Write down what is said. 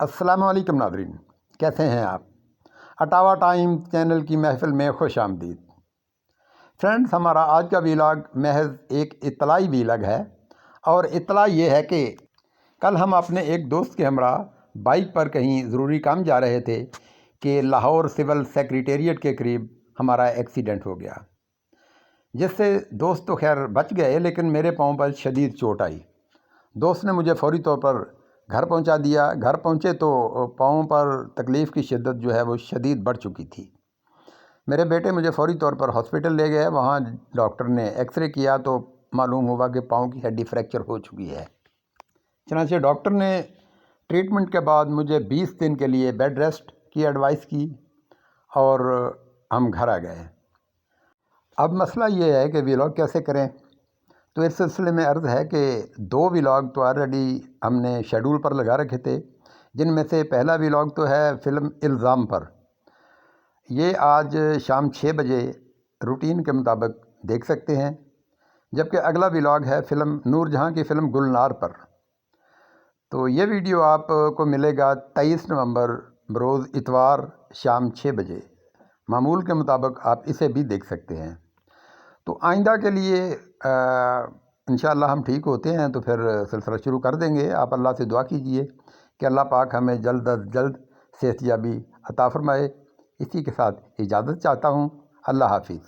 السلام علیکم ناظرین، کیسے ہیں آپ؟ اٹاوا ٹائم چینل کی محفل میں خوش آمدید۔ فرینڈز، ہمارا آج کا ویلاگ محض ایک اطلاعی ویلاگ ہے، اور اطلاع یہ ہے کہ کل ہم اپنے ایک دوست کے ہمراہ بائک پر کہیں ضروری کام جا رہے تھے کہ لاہور سول سیکریٹریٹ کے قریب ہمارا ایکسیڈنٹ ہو گیا، جس سے دوست تو خیر بچ گئے، لیکن میرے پاؤں پر شدید چوٹ آئی۔ دوست نے مجھے فوری طور پر گھر پہنچا دیا۔ گھر پہنچے تو پاؤں پر تکلیف کی شدت جو ہے وہ شدید بڑھ چکی تھی۔ میرے بیٹے مجھے فوری طور پر ہاسپٹل لے گئے۔ وہاں ڈاکٹر نے ایکس رے کیا تو معلوم ہوا کہ پاؤں کی ہڈی فریکچر ہو چکی ہے۔ چنانچہ ڈاکٹر نے ٹریٹمنٹ کے بعد مجھے 20 دن کے لیے بیڈ ریسٹ کی ایڈوائس کی، اور ہم گھر آ گئے۔ اب مسئلہ یہ ہے کہ ویلاگ کیسے کریں، تو اس سلسلے میں عرض ہے کہ 2 ویلاگ تو آلریڈی ہم نے شیڈول پر لگا رکھے تھے، جن میں سے پہلا ویلاگ تو ہے فلم الزام پر۔ یہ آج شام 6 بجے روٹین کے مطابق دیکھ سکتے ہیں، جبکہ اگلا ویلاگ ہے فلم نور جہاں کی فلم گلنار پر۔ تو یہ ویڈیو آپ کو ملے گا 23 نومبر بروز اتوار شام 6 بجے۔ معمول کے مطابق آپ اسے بھی دیکھ سکتے ہیں۔ تو آئندہ کے لیے انشاءاللہ ہم ٹھیک ہوتے ہیں تو پھر سلسلہ شروع کر دیں گے۔ آپ اللہ سے دعا کیجئے کہ اللہ پاک ہمیں جلد از جلد صحت یابی عطا فرمائے۔ اسی کے ساتھ اجازت چاہتا ہوں۔ اللہ حافظ۔